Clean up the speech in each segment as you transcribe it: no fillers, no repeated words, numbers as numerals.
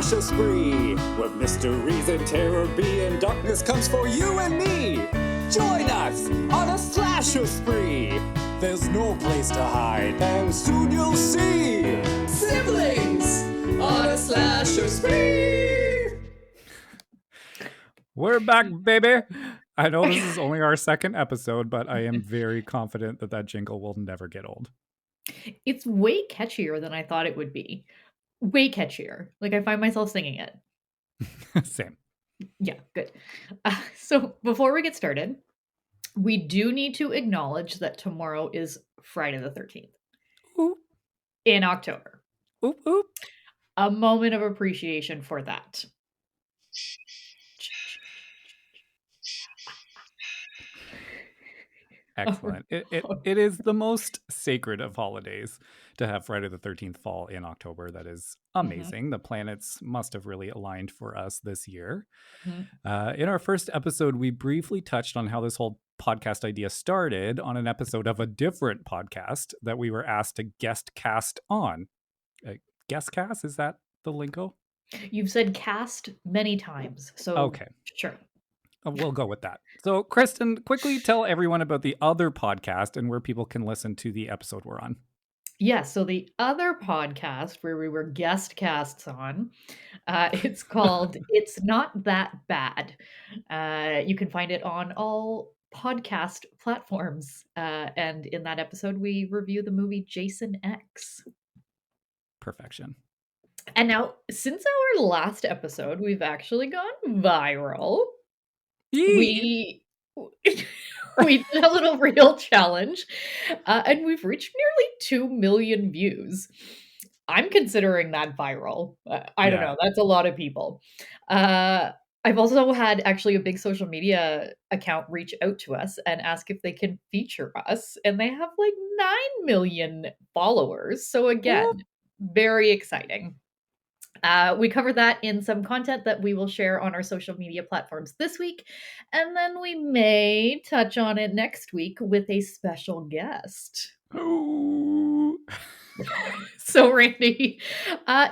slasher spree, where mysteries and terror be and darkness comes for you and me. Join us on a slasher spree. There's no place to hide, and soon you'll see siblings on a slasher spree. We're back, baby. I know this is only our second episode, but I am very confident that that jingle will never get old. It's way catchier than I thought it would be. Way catchier. Like, I find myself singing it. Same. Yeah, good. So before we get started, we do need to acknowledge that tomorrow is Friday the 13th Oop, in October. oop, oop. A moment of appreciation for that. Excellent. It is the most sacred of holidays to have Friday the 13th fall in October. That is amazing. The planets must have really aligned for us this year. Mhm. In our first episode, we briefly touched on how this whole podcast idea started on an episode of a different podcast that we were asked to guest cast on. Guest cast? Is that the lingo? You've said cast many times, so Okay. sure. We'll go with that. So, Kristen, quickly tell everyone about the other podcast and where people can listen to the episode we're on. Yeah, so the other podcast where we were guest casts on, it's called It's Not That Bad. You can find it on all podcast platforms. And in that episode, we review the movie Jason X. Perfection. And now, since our last episode, we've actually gone viral. Yee! We did a little reel challenge, and we've reached nearly 2 million views. I'm considering that viral. I don't Yeah. know. That's a lot of people. I've also had actually a big social media account reach out to us and ask if they can feature us, and they have like 9 million followers. So again, Whoop. very exciting. We cover that in some content that we will share on our social media platforms this week. And then we may touch on it next week with a special guest. Ooh. So, Randy,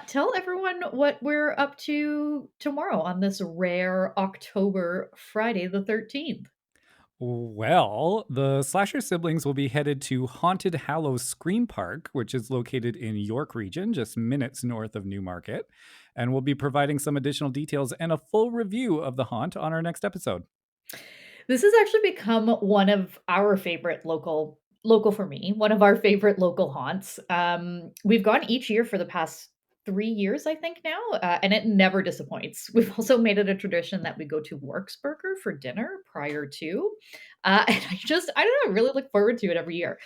tell everyone what we're up to tomorrow on this rare October Friday the 13th. Well, the Slasher siblings will be headed to Haunted Hallows Scream Park, which is located in York Region, just minutes north of Newmarket. And we'll be providing some additional details and a full review of the haunt on our next episode. This has actually become one of our favorite local for me, one of our favorite local haunts. We've gone each year for the past 3 years, I think now, and it never disappoints. We've also made it a tradition that we go to Worksburger for dinner prior to, and I don't know, really look forward to it every year.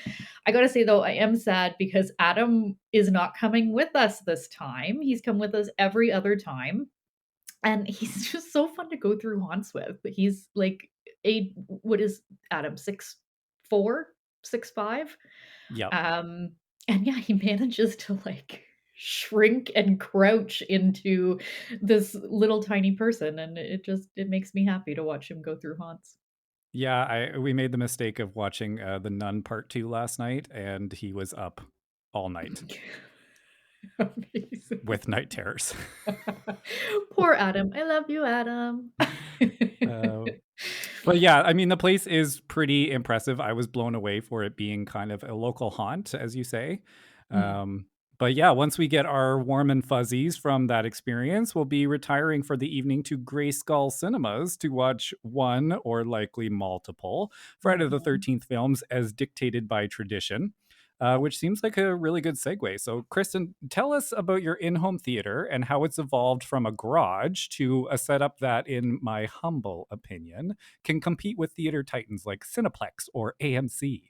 I gotta say though, I am sad because Adam is not coming with us this time. He's come with us every other time. And he's just so fun to go through haunts with. He's like what is Adam, 6'4", 6'5"? Yep. And yeah, he manages to like shrink and crouch into this little tiny person, and it makes me happy to watch him go through haunts. Yeah, we made the mistake of watching The Nun Part 2 last night, and he was up all night Amazing. with night terrors. Poor Adam. I love you, Adam. But yeah, I mean, the place is pretty impressive. I was blown away for it being kind of a local haunt, as you say. But yeah, once we get our warm and fuzzies from that experience, we'll be retiring for the evening to Grayskull cinemas to watch one or likely multiple Friday the 13th films as dictated by tradition. Which seems like a really good segue. So, Kristen, tell us about your in-home theater and how it's evolved from a garage to a setup that, in my humble opinion, can compete with theater titans like Cineplex or AMC.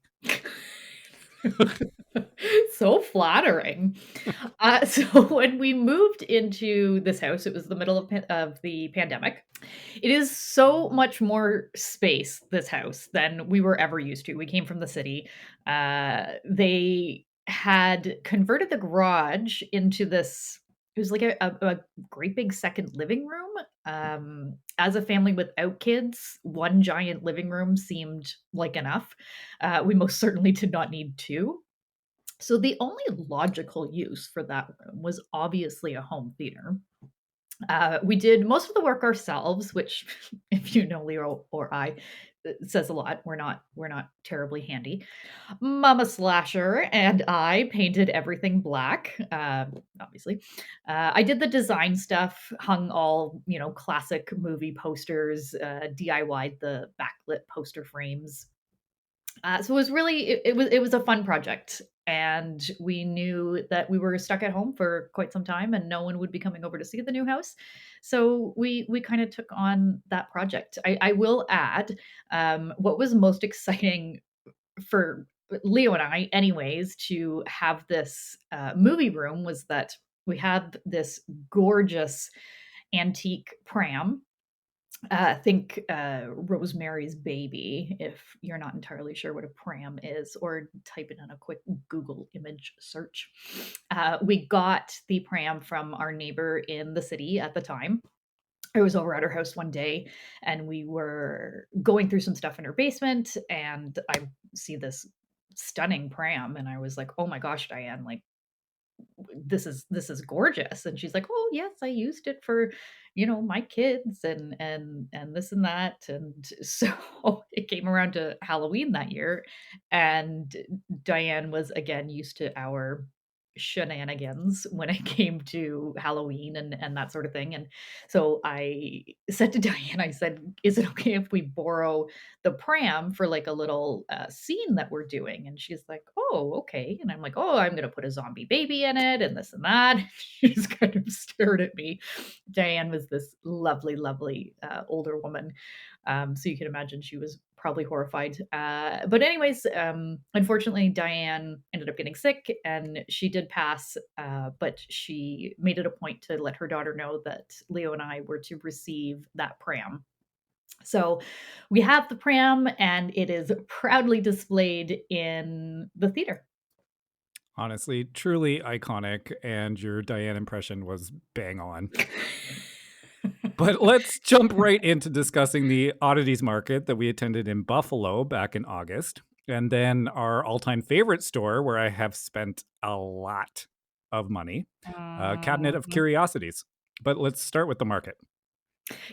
So flattering. So when we moved into this house, it was the middle of the pandemic. It is so much more space, this house, than we were ever used to. We came from the city. They had converted the garage into this. It was like a great big second living room. As a family without kids, one giant living room seemed like enough. We most certainly did not need two. So the only logical use for that room was obviously a home theater. We did most of the work ourselves, which, if you know Leo or I, it says a lot. We're not terribly handy. Mama Slasher and I painted everything black, obviously. I did the design stuff, hung all, classic movie posters, DIY'd the backlit poster frames. So it was really it was a fun project, and we knew that we were stuck at home for quite some time, and no one would be coming over to see the new house. So we kind of took on that project. I will add, what was most exciting for Leo and I, anyways, to have this movie room was that we had this gorgeous antique pram. Think Rosemary's Baby, if you're not entirely sure what a pram is, or type it in a quick Google image search. We got the pram from our neighbor in the city at the time. I was over at her house one day and we were going through some stuff in her basement, and I see this stunning pram and I was like, "Oh my gosh, Diane, like this is gorgeous." And she's like, "Oh yes, I used it for, my kids and this and that." And so it came around to Halloween that year, and Diane was again used to our shenanigans when it came to Halloween and that sort of thing. And so I said to Diane, I said, "Is it okay if we borrow the pram for like a little scene that we're doing?" And she's like, "Oh, okay." And I'm like, "Oh, I'm going to put a zombie baby in it and this and that." She just kind of stared at me. Diane was this lovely, lovely older woman. So you can imagine she was probably horrified. But, anyways, unfortunately, Diane ended up getting sick and she did pass. But she made it a point to let her daughter know that Leo and I were to receive that pram. So we have the pram and it is proudly displayed in the theater. Honestly, truly iconic, and your Diane impression was bang on. But let's jump right into discussing the oddities market that we attended in Buffalo back in August, and then our all-time favorite store where I have spent a lot of money, Cabinet of Mhm. Curiosities. But let's start with the market.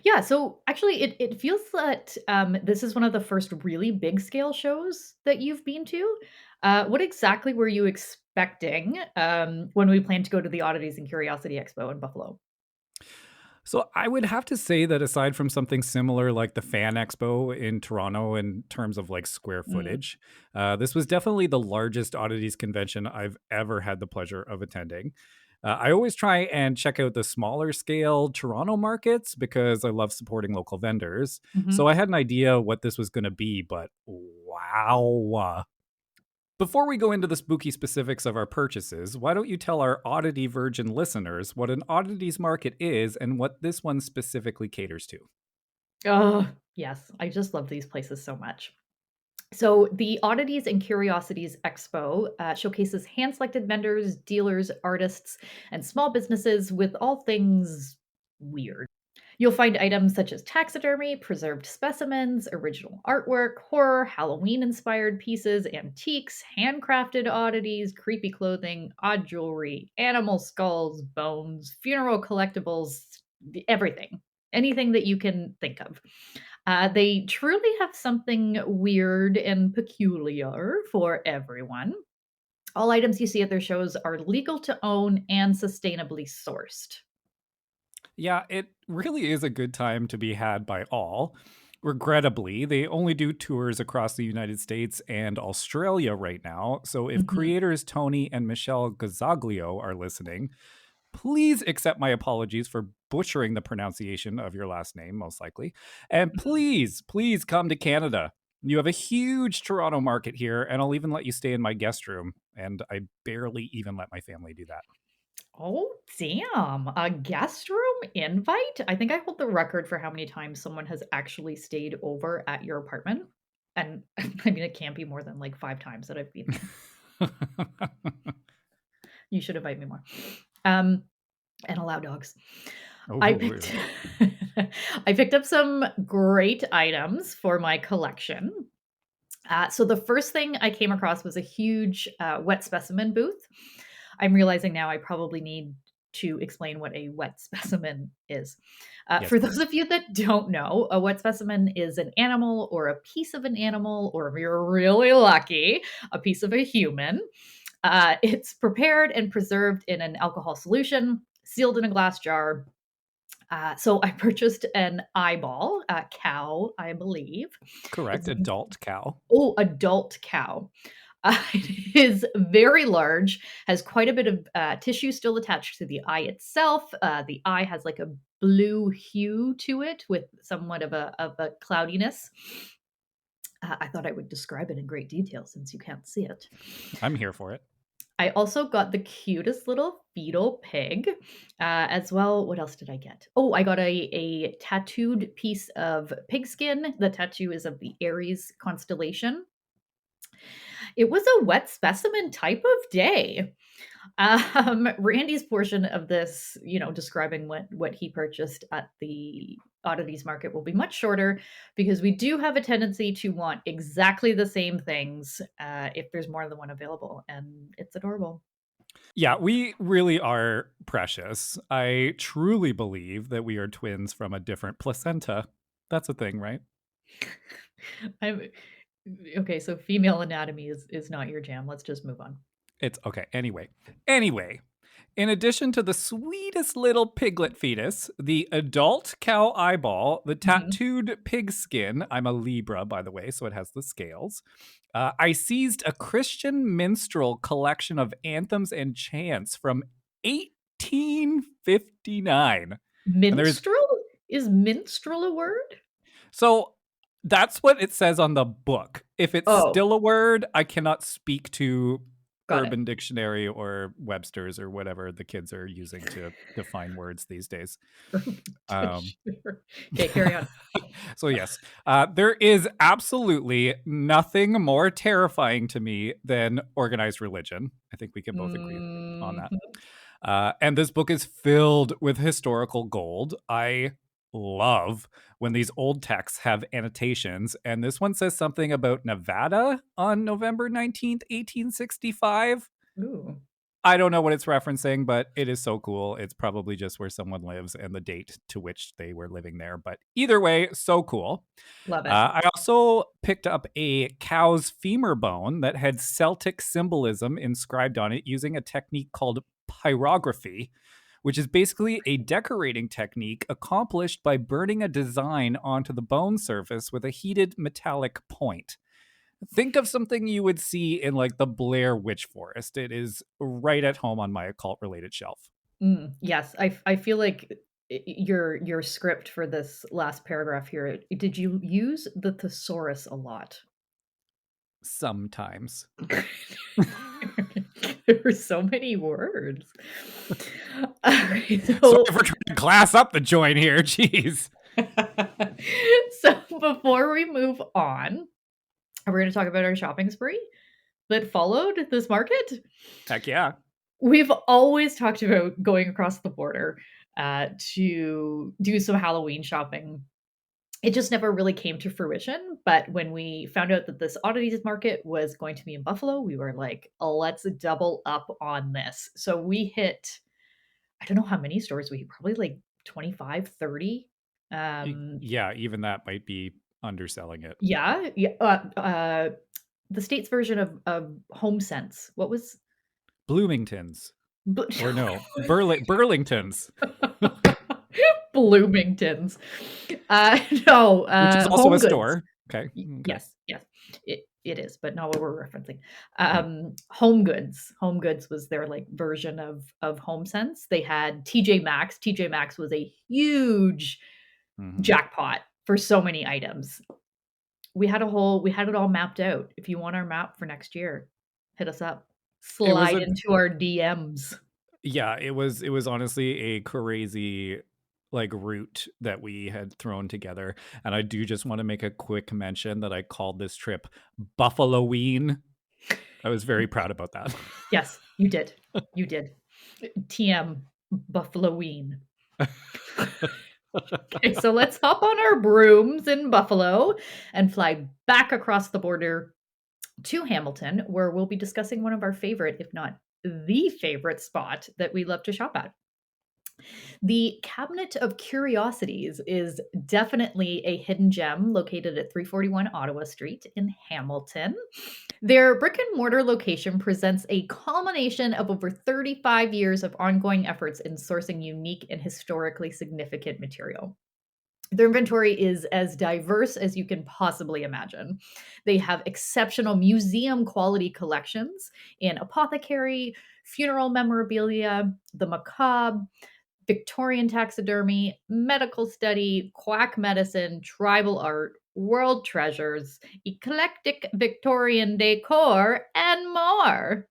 Yeah, so actually it feels that, this is one of the first really big scale shows that you've been to. What exactly were you expecting, when we planned to go to the Oddities and Curiosity Expo in Buffalo? So I would have to say that aside from something similar like the Fan Expo in Toronto in terms of like square Mm, footage, this was definitely the largest oddities convention I've ever had the pleasure of attending. I always try and check out the smaller scale Toronto markets because I love supporting local vendors. So mhm. I had an idea what this was going to be, but wow. Before we go into the spooky specifics of our purchases, why don't you tell our oddity virgin listeners what an oddities market is and what this one specifically caters to? Oh, yes, I just love these places so much. So, the Oddities and Curiosities Expo showcases hand selected vendors, dealers, artists, and small businesses with all things weird. You'll find items such as taxidermy, preserved specimens, original artwork, horror, Halloween inspired pieces, antiques, handcrafted oddities, creepy clothing, odd jewelry, animal skulls, bones, funeral collectibles, everything. Anything that you can think of. They truly have something weird and peculiar for everyone. All items you see at their shows are legal to own and sustainably sourced. Yeah, it really is a good time to be had by all. Regrettably, they only do tours across the United States and Australia right now. So if Mhm. creators Tony and Michelle Gazzaglio are listening, please accept my apologies for butchering the pronunciation of your last name, most likely. And please come to Canada. You have a huge Toronto market here, and I'll even let you stay in my guest room. And I barely even let my family do that. Oh, damn. A guest room invite? I think I hold the record for how many times someone has actually stayed over at your apartment. And I mean, it can't be more than like 5 times that I've been there. You should invite me more. Um, and allow dogs. I Oh, picked I picked up some great items for my collection. So the first thing I came across was a huge wet specimen booth. I'm realizing now I probably need to explain what a wet specimen is. Yes, For please. those of you that don't know, a wet specimen is an animal or a piece of an animal, or if you're really lucky, a piece of a human. It's prepared and preserved in an alcohol solution, sealed in a glass jar. So I purchased an eyeball, a cow, I believe. Correct. It's Adult cow. adult cow. It is very large, has quite a bit of tissue still attached to the eye itself. The eye has like a blue hue to it with somewhat of a cloudiness. I thought I would describe it in great detail since you can't see it. I'm here for it. I also got the cutest little fetal pig as well. What else did I get? Oh, I got a tattooed piece of pigskin. The tattoo is of the Aries constellation. It was a wet specimen type of day. Randy's portion of this, describing what he purchased at the oddities market will be much shorter because we do have a tendency to want exactly the same things if there's more than one available, and it's adorable. Yeah, we really are precious. I truly believe that we are twins from a different placenta. That's a thing, right? I'm okay. So female anatomy is not your jam. Let's just move on. It's okay. Anyway, in addition to the sweetest little piglet fetus, the adult cow eyeball, the tattooed pig skin — I'm a Libra, by the way, so it has the scales — I seized a Christian minstrel collection of anthems and chants from 1859. Minstrel? Is minstrel a word? So that's what it says on the book. If it's Oh, still a word, I cannot speak to got it. Urban Dictionary or Webster's or whatever the kids are using to define words these days. Sure. Okay, carry on. So yes, there is absolutely nothing more terrifying to me than organized religion. I think we can both agree on that. Mhm. And this book is filled with historical gold. I love when these old texts have annotations, and this one says something about Nevada on November 19th, 1865. Ooh, I don't know what it's referencing, but it is so cool. It's probably just where someone lives and the date to which they were living there. But either way, so cool. love it. I also picked up a cow's femur bone that had Celtic symbolism inscribed on it using a technique called pyrography, which is basically a decorating technique accomplished by burning a design onto the bone surface with a heated metallic point. Think of something you would see in like the Blair Witch Forest. It is right at home on my occult related shelf. Yes, I feel like your script for this last paragraph here, did you use the thesaurus a lot? Sometimes. There were so many words. Alright, Sorry for trying to class up the joint here. Jeez. so before we move on, we're going to talk about our shopping spree that followed this market. Heck yeah. We've always talked about going across the border to do some Halloween shopping. It just never really came to fruition. But when we found out that this oddities market was going to be in Buffalo, we were like, oh, let's double up on this. So we hit, I don't know how many stores we hit, probably like 25, 30. Yeah, even that might be underselling it. Yeah. The state's version of HomeSense. What was Bloomington's. Bu- Or no, Burlington's. Bloomington's. No, Which is also Home a Goods. store. Okay. Yes, yes, it is, but not what we're referencing. Home Goods. Home Goods was their like version of HomeSense. They had TJ Maxx. TJ Maxx was a huge jackpot for so many items. We had it all mapped out. If you want our map for next year, hit us up. Slide into our DMs. Yeah, it was honestly a crazy like route that we had thrown together. And I do just want to make a quick mention that I called this trip Buffaloween. I was very proud about that. Yes, you did. You did. TM Buffaloween. Okay, so let's hop on our brooms in Buffalo and fly back across the border to Hamilton, where we'll be discussing one of our favorite, if not the favorite spot that we love to shop at. The Cabinet of Curiosities is definitely a hidden gem located at 341 Ottawa Street in Hamilton. Their brick and mortar location presents a culmination of over 35 years of ongoing efforts in sourcing unique and historically significant material. Their inventory is as diverse as you can possibly imagine. They have exceptional museum quality collections in apothecary, funeral memorabilia, the macabre, Victorian taxidermy, medical study, quack medicine, tribal art, world treasures, eclectic Victorian decor, and more.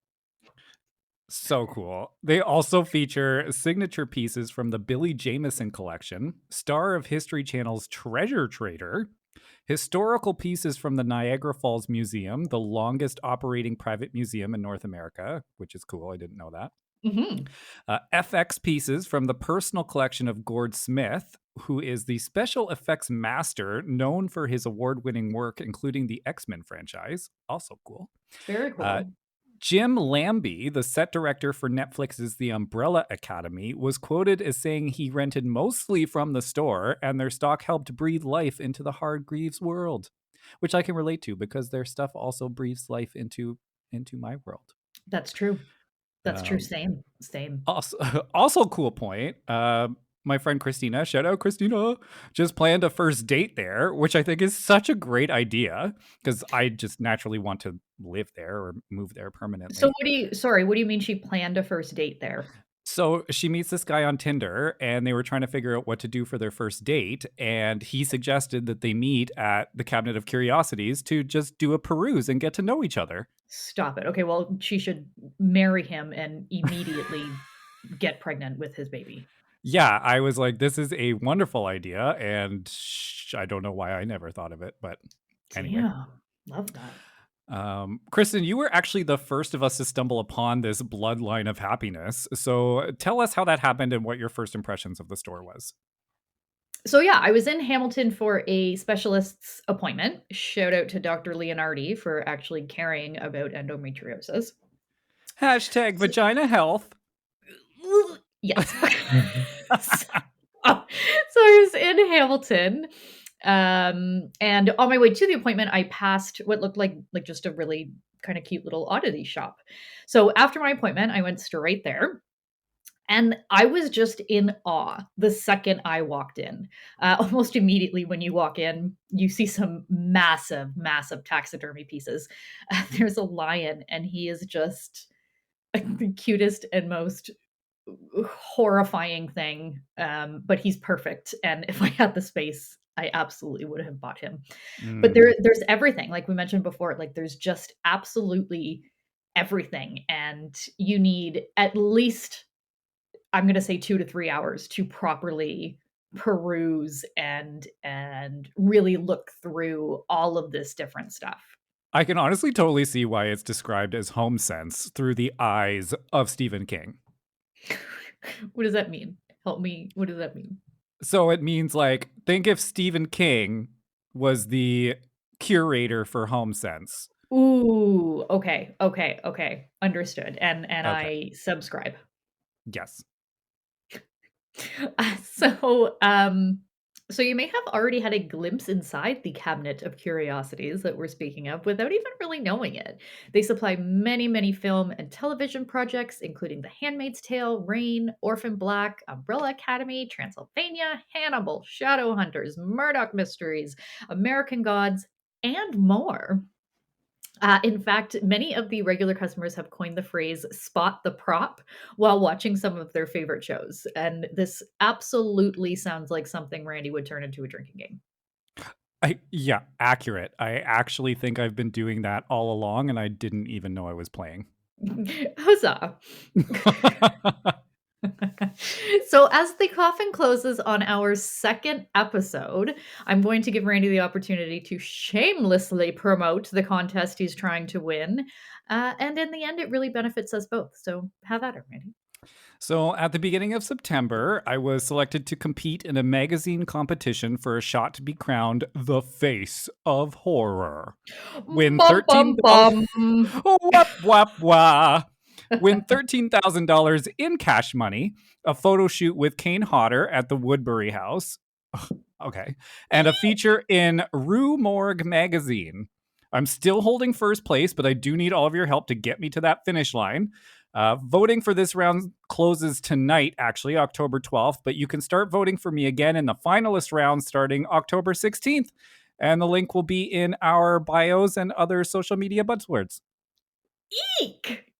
So cool. They also feature signature pieces from the Billy Jameson collection, star of History Channel's Treasure Trader, historical pieces from the Niagara Falls Museum, the longest operating private museum in North America, which is cool. I didn't know that. Mhm. FX pieces from the personal collection of Gord Smith, who is the special effects master known for his award winning work, including the X-Men franchise. Also cool. Very Uh, cool. Jim Lambie, the set director for Netflix's The Umbrella Academy, was quoted as saying he rented mostly from the store and their stock helped breathe life into the Hargreaves world, which I can relate to because their stuff also breathes life into my world. That's true. That's true. Um, Same. Same. also, also cool point. My friend Christina, shout out Christina, just planned a first date there, which I think is such a great idea because I just naturally want to live there or move there So permanently. what do you mean she planned a first date there? So she meets this guy on Tinder and they were trying to figure out what to do for their first date. And he suggested that they meet at the Cabinet of Curiosities to just do a peruse and get to know each other. Stop it. Okay, well, she should marry him and immediately get pregnant with his baby. Yeah, I was like, this is a wonderful idea. And I don't know why I never thought of it. But anyway. Damn. Love that. Kristen, you were actually the first of us to stumble upon this bloodline of happiness. So tell us how that happened and what your first impressions of the store was. So yeah, I was in Hamilton for a specialist's appointment. Shout out to Dr. Leonardi for actually caring about endometriosis. Hashtag So, vagina health. yes. so, so I was in Hamilton. And on my way to the appointment, I passed what looked like just a really kind of cute little oddity shop. So after my appointment, I went straight there. And I was just in awe the second I walked in. Almost immediately when you walk in, you see some massive, massive taxidermy pieces. There's a lion, and he is just the cutest and most horrifying thing. But he's perfect. And if I had the space, I absolutely would have bought him. But Mm. there's everything, like we mentioned before, like there's just absolutely everything. And you need at least, I'm gonna say 2 to 3 hours to properly peruse and really look through all of this different stuff. I can honestly totally see why it's described as home sense through the eyes of Stephen King. What does that mean? Help me. What does that mean? So it means like, think if Stephen King was the curator for home sense. Ooh, okay, okay, okay. Understood. And Okay. I subscribe. Yes. So, so you may have already had a glimpse inside the cabinet of curiosities that we're speaking of without even really knowing it. They supply many, many film and television projects, including The Handmaid's Tale, Rain, Orphan Black, Umbrella Academy, Transylvania, Hannibal, Shadowhunters, Murdoch Mysteries, American Gods, and more. In fact, many of the regular customers have coined the phrase spot the prop while watching some of their favorite shows. And this absolutely sounds like something Randy would turn into a drinking game. Yeah, accurate. I actually think I've been doing that all along and I didn't even know I was playing. Huzzah. So, as the coffin closes on our second episode, I'm going to give Randy the opportunity to shamelessly promote the contest he's trying to win. And in the end, it really benefits us both. So, have at it, Randy. So, at the beginning of September, I was selected to compete in a magazine competition for a shot to be crowned the face of horror. Win Bum, bum, $13. bum. Wap, wap, wah. Win $13,000 in cash money, a photo shoot with Kane Hodder at the Woodbury House. Okay. And a feature in Rue Morgue magazine. I'm still holding first place, but I do need all of your help to get me to that finish line. Voting for this round closes tonight, actually, October 12th, but you can start voting for me again in the finalist round starting October 16th. And the link will be in our bios and other social media buzzwords. Eek!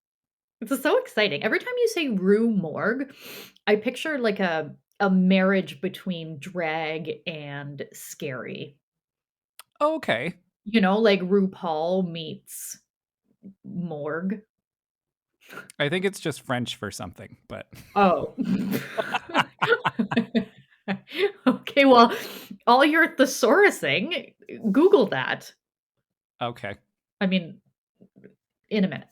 It's so exciting. Every time you say Rue Morgue, I picture like a marriage between drag and scary. Okay. You know, like RuPaul meets morgue. I think it's just French for something, but Oh. Okay, well, all your thesaurusing, Google that. okay. I mean, in a minute.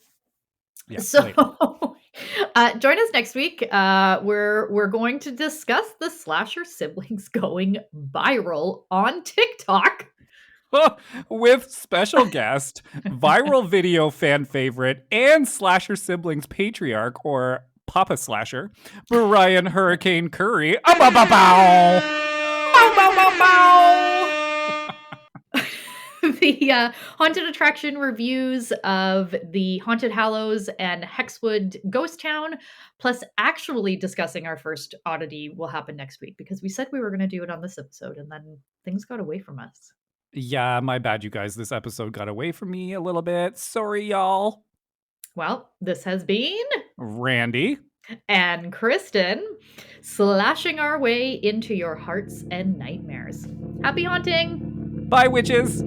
Yeah. So, later. join us next week. We're going to discuss the slasher siblings going viral on TikTok. With special guest, viral video fan favorite, and Slasher Siblings patriarch, or Papa Slasher, Brian Hurricane Curry. The haunted attraction reviews of the Haunted Hallows and Hexwood Ghost Town, plus actually discussing our first oddity, will happen next week because we said we were going to do it on this episode and then things got away from us. Yeah, my bad, you guys. This episode got away from me a little bit. Sorry, y'all. Well, this has been Randy and Kristen slashing our way into your hearts and nightmares. Happy haunting! Bye, witches.